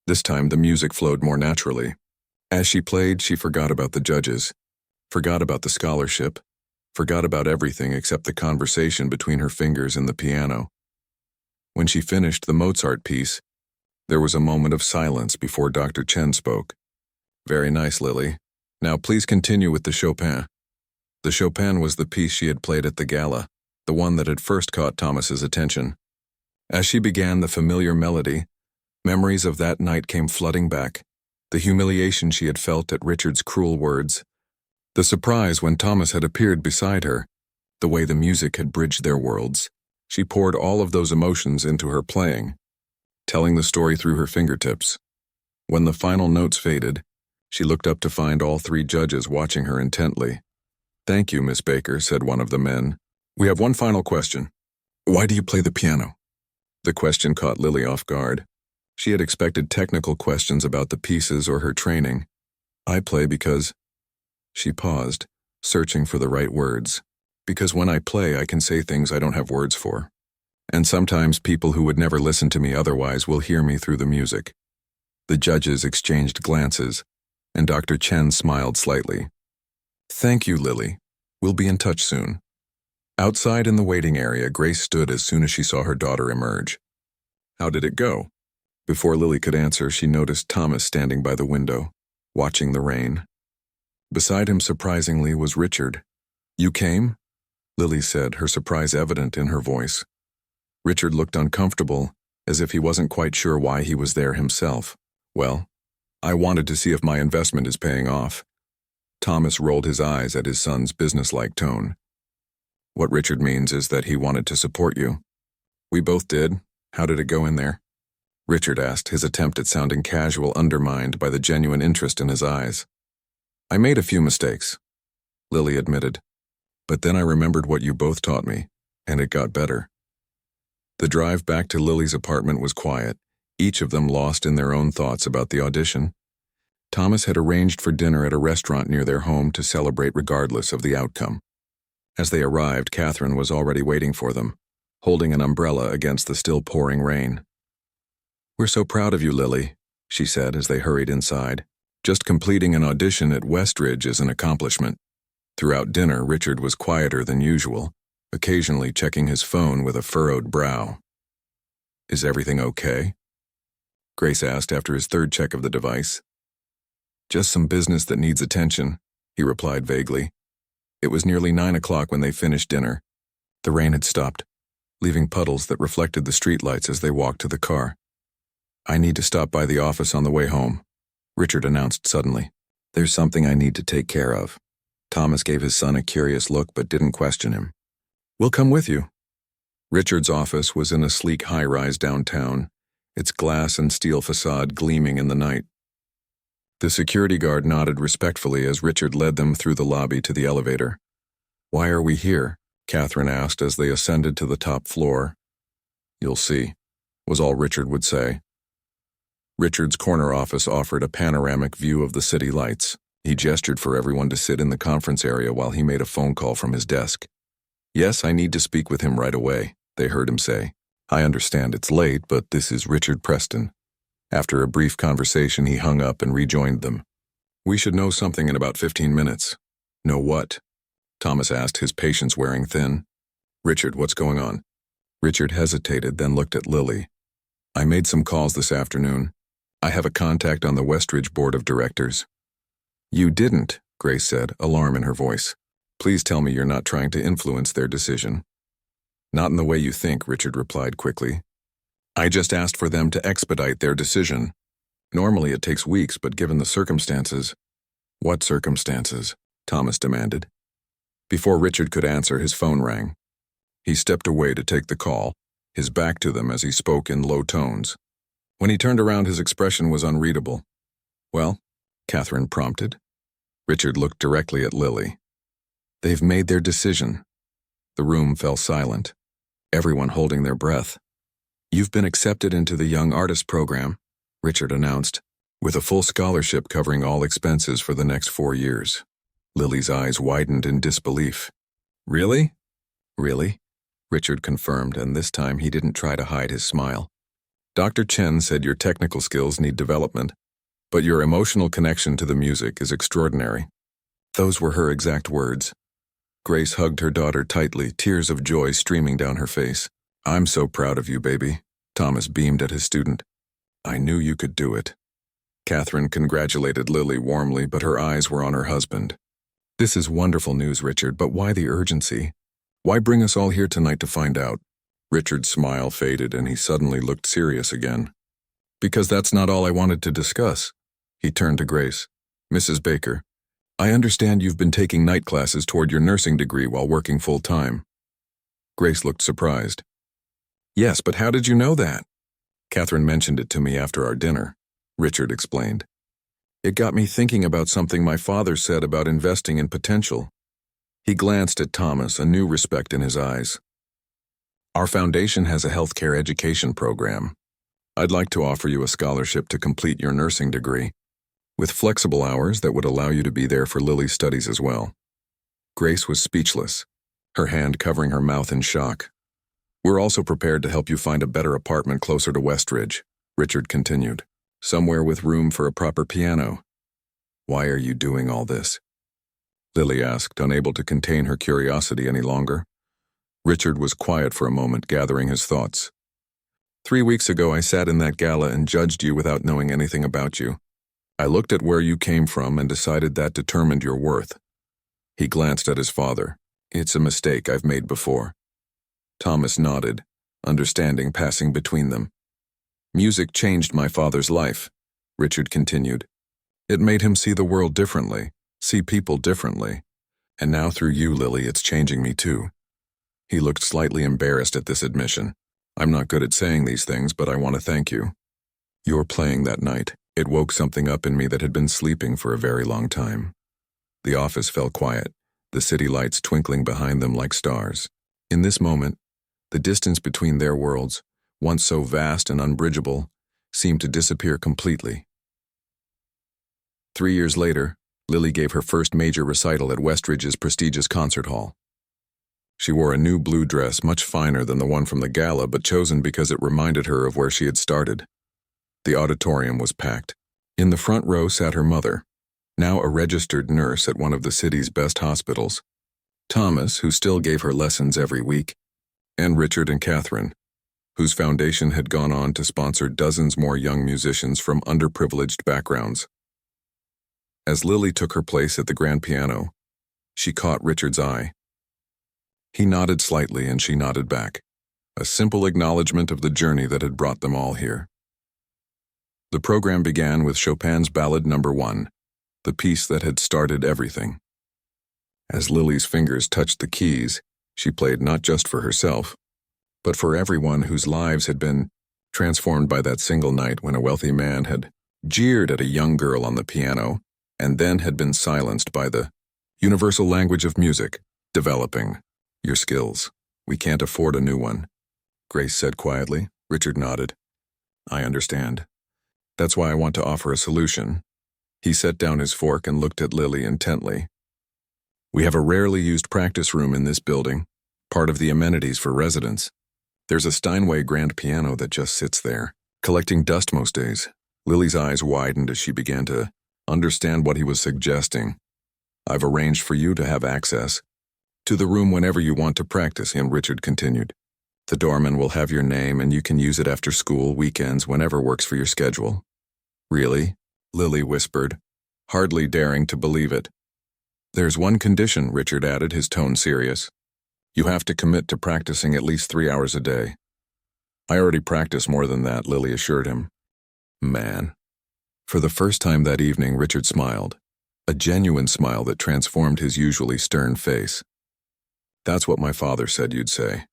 This time the music flowed more naturally. As she played, she forgot about the judges, forgot about the scholarship, forgot about everything except the conversation between her fingers and the piano. When she finished the Mozart piece, there was a moment of silence before Dr. Chen spoke. Very nice, Lily. Now please continue with the Chopin. The Chopin was the piece she had played at the gala, the one that had first caught Thomas's attention. As she began the familiar melody, memories of that night came flooding back. The humiliation she had felt at Richard's cruel words, the surprise when Thomas had appeared beside her, the way the music had bridged their worlds. She poured all of those emotions into her playing, telling the story through her fingertips. When the final notes faded, she looked up to find all three judges watching her intently. "Thank you, Miss Baker," said one of the men. "We have one final question. Why do you play the piano?" The question caught Lily off guard. She had expected technical questions about the pieces or her training. "I play because—" She paused, searching for the right words. "Because when I play, I can say things I don't have words for. And sometimes people who would never listen to me otherwise will hear me through the music." The judges exchanged glances, and Dr. Chen smiled slightly. "Thank you, Lily. We'll be in touch soon." Outside in the waiting area, Grace stood as soon as she saw her daughter emerge. "How did it go?" Before Lily could answer, she noticed Thomas standing by the window, watching the rain. Beside him, surprisingly, was Richard. "You came?" Lily said, her surprise evident in her voice. Richard looked uncomfortable, as if he wasn't quite sure why he was there himself. "Well, I wanted to see if my investment is paying off." Thomas rolled his eyes at his son's businesslike tone. "What Richard means is that he wanted to support you." "We both did. How did it go in there?" Richard asked, his attempt at sounding casual undermined by the genuine interest in his eyes. "I made a few mistakes," Lily admitted. "But then I remembered what you both taught me, and it got better." The drive back to Lily's apartment was quiet, each of them lost in their own thoughts about the audition. Thomas had arranged for dinner at a restaurant near their home to celebrate regardless of the outcome. As they arrived, Catherine was already waiting for them, holding an umbrella against the still pouring rain. "We're so proud of you, Lily," she said as they hurried inside. "Just completing an audition at Westridge is an accomplishment." Throughout dinner, Richard was quieter than usual, occasionally checking his phone with a furrowed brow. "Is everything okay?" Grace asked after his third check of the device. "Just some business that needs attention," he replied vaguely. It was nearly 9 o'clock when they finished dinner. The rain had stopped, leaving puddles that reflected the streetlights as they walked to the car. "I need to stop by the office on the way home," Richard announced suddenly. "There's something I need to take care of." Thomas gave his son a curious look but didn't question him. "We'll come with you." Richard's office was in a sleek high-rise downtown, its glass and steel facade gleaming in the night. The security guard nodded respectfully as Richard led them through the lobby to the elevator. "Why are we here?" Catherine asked as they ascended to the top floor. "You'll see," was all Richard would say. Richard's corner office offered a panoramic view of the city lights. He gestured for everyone to sit in the conference area while he made a phone call from his desk. "Yes, I need to speak with him right away," they heard him say. "I understand it's late, but this is Richard Preston." After a brief conversation, he hung up and rejoined them. "We should know something in about 15 minutes. "Know what?" Thomas asked, his patience wearing thin. "Richard, what's going on?" Richard hesitated, then looked at Lily. "I made some calls this afternoon. I have a contact on the Westridge Board of Directors." "You didn't," Grace said, alarm in her voice. "Please tell me you're not trying to influence their decision." "Not in the way you think," Richard replied quickly. "I just asked for them to expedite their decision. Normally it takes weeks, but given the circumstances—" "What circumstances?" Thomas demanded. Before Richard could answer, his phone rang. He stepped away to take the call, his back to them as he spoke in low tones. When he turned around, his expression was unreadable. "Well?" Catherine prompted. Richard looked directly at Lily. "They've made their decision." The room fell silent, everyone holding their breath. "You've been accepted into the Young Artist Program," Richard announced, "with a full scholarship covering all expenses for the next 4 years. Lily's eyes widened in disbelief. "Really?" "Really?" Richard confirmed, and this time he didn't try to hide his smile. "Dr. Chen said your technical skills need development, but your emotional connection to the music is extraordinary." Those were her exact words. Grace hugged her daughter tightly, tears of joy streaming down her face. "I'm so proud of you, baby," Thomas beamed at his student. "I knew you could do it." Catherine congratulated Lily warmly, but her eyes were on her husband. This is wonderful news, Richard, but why the urgency? Why bring us all here tonight to find out? Richard's smile faded and he suddenly looked serious again. Because that's not all I wanted to discuss. He turned to Grace. Mrs. Baker, I understand you've been taking night classes toward your nursing degree while working full-time. Grace looked surprised. Yes, but how did you know that? Catherine mentioned it to me after our dinner, Richard explained. It got me thinking about something my father said about investing in potential. He glanced at Thomas, a new respect in his eyes. Our foundation has a healthcare education program. I'd like to offer you a scholarship to complete your nursing degree, with flexible hours that would allow you to be there for Lily's studies as well. Grace was speechless, her hand covering her mouth in shock. We're also prepared to help you find a better apartment closer to Westridge, Richard continued, somewhere with room for a proper piano. Why are you doing all this? Lily asked, unable to contain her curiosity any longer. Richard was quiet for a moment, gathering his thoughts. 3 weeks ago, I sat in that gala and judged you without knowing anything about you. I looked at where you came from and decided that determined your worth. He glanced at his father. It's a mistake I've made before. Thomas nodded, understanding passing between them. Music changed my father's life, Richard continued. It made him see the world differently, see people differently. And now through you, Lily, it's changing me too. He looked slightly embarrassed at this admission. I'm not good at saying these things, but I want to thank you. Your playing that night, it woke something up in me that had been sleeping for a very long time. The office fell quiet, the city lights twinkling behind them like stars. In this moment, the distance between their worlds, once so vast and unbridgeable, seemed to disappear completely. 3 years later, Lily gave her first major recital at Westridge's prestigious concert hall. She wore a new blue dress, much finer than the one from the gala, but chosen because it reminded her of where she had started. The auditorium was packed. In the front row sat her mother, now a registered nurse at one of the city's best hospitals, Thomas, who still gave her lessons every week, and Richard and Catherine, whose foundation had gone on to sponsor dozens more young musicians from underprivileged backgrounds. As Lily took her place at the grand piano, she caught Richard's eye. He nodded slightly and she nodded back, a simple acknowledgement of the journey that had brought them all here. The program began with Chopin's Ballad No. 1, the piece that had started everything. As Lily's fingers touched the keys, she played not just for herself, but for everyone whose lives had been transformed by that single night when a wealthy man had jeered at a young girl on the piano and then had been silenced by the universal language of music, developing your skills. We can't afford a new one, Grace said quietly. Richard nodded. I understand. That's why I want to offer a solution. He set down his fork and looked at Lily intently. We have a rarely used practice room in this building, part of the amenities for residents. There's a Steinway grand piano that just sits there, collecting dust most days. Lily's eyes widened as she began to understand what he was suggesting. I've arranged for you to have access to the room whenever you want to practice, and Richard continued. The doorman will have your name and you can use it after school, weekends, whenever works for your schedule. Really? Lily whispered, hardly daring to believe it. There's one condition, Richard added, his tone serious. You have to commit to practicing at least 3 hours a day. I already practice more than that, Lily assured him. Man. For the first time that evening, Richard smiled, a genuine smile that transformed his usually stern face. That's what my father said you'd say.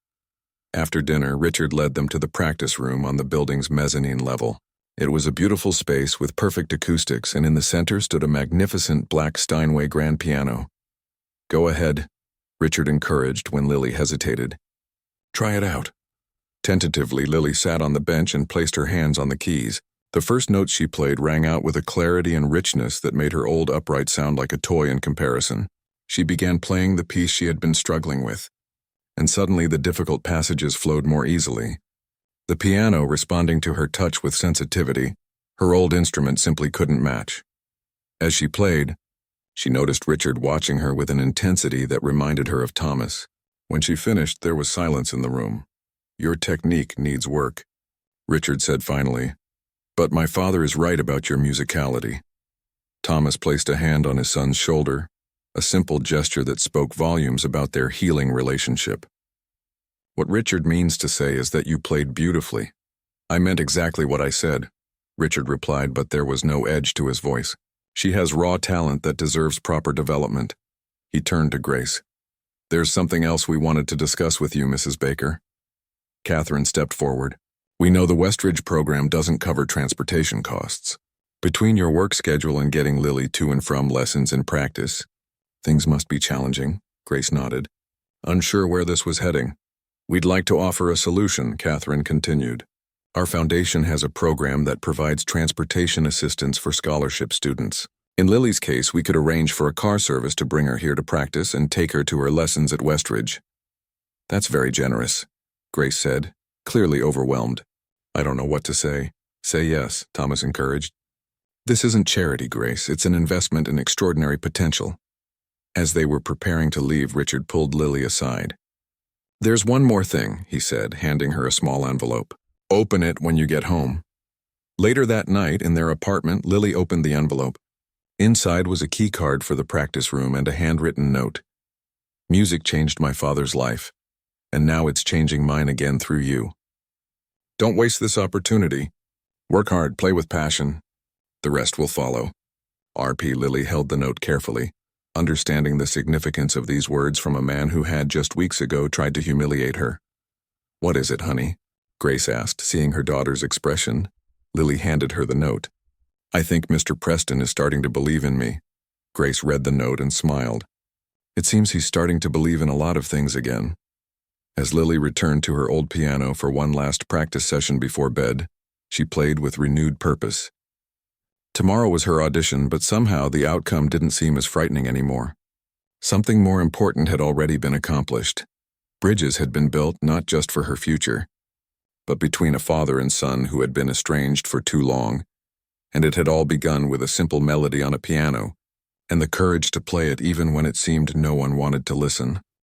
After dinner, Richard led them to the practice room on the building's mezzanine level. It was a beautiful space with perfect acoustics, and in the center stood a magnificent black Steinway grand piano. Go ahead, Richard encouraged when Lily hesitated. Try it out. Tentatively, Lily sat on the bench and placed her hands on the keys. The first notes she played rang out with a clarity and richness that made her old upright sound like a toy in comparison. She began playing the piece she had been struggling with, and suddenly the difficult passages flowed more easily. The piano responding to her touch with sensitivity, her old instrument simply couldn't match. As she played, she noticed Richard watching her with an intensity that reminded her of Thomas. When she finished, there was silence in the room. Your technique needs work, Richard said finally. But my father is right about your musicality. Thomas placed a hand on his son's shoulder, a simple gesture that spoke volumes about their healing relationship. What Richard means to say is that you played beautifully. I meant exactly what I said, Richard replied, but there was no edge to his voice. She has raw talent that deserves proper development. He turned to Grace. There's something else we wanted to discuss with you, Mrs. Baker. Catherine stepped forward. We know the Westridge program doesn't cover transportation costs. Between your work schedule and getting Lily to and from lessons and practice, things must be challenging, Grace nodded. Unsure where this was heading. We'd like to offer a solution, Catherine continued. Our foundation has a program that provides transportation assistance for scholarship students. In Lily's case, we could arrange for a car service to bring her here to practice and take her to her lessons at Westridge. That's very generous, Grace said, clearly overwhelmed. I don't know what to say. Say yes, Thomas encouraged. This isn't charity, Grace. It's an investment in extraordinary potential. As they were preparing to leave, Richard pulled Lily aside. There's one more thing, he said, handing her a small envelope. Open it when you get home. Later that night, in their apartment, Lily opened the envelope. Inside was a key card for the practice room and a handwritten note. Music changed my father's life, and now it's changing mine again through you. Don't waste this opportunity. Work hard, play with passion. The rest will follow. R.P. Lily held the note carefully, understanding the significance of these words from a man who had just weeks ago tried to humiliate her. What is it, honey? Grace asked, seeing her daughter's expression. Lily handed her the note. I think Mr. Preston is starting to believe in me. Grace read the note and smiled. It seems he's starting to believe in a lot of things again. As Lily returned to her old piano for one last practice session before bed, she played with renewed purpose. Tomorrow was her audition, but somehow the outcome didn't seem as frightening anymore. Something more important had already been accomplished. Bridges had been built not just for her future, but between a father and son who had been estranged for too long, and it had all begun with a simple melody on a piano, and the courage to play it even when it seemed no one wanted to listen.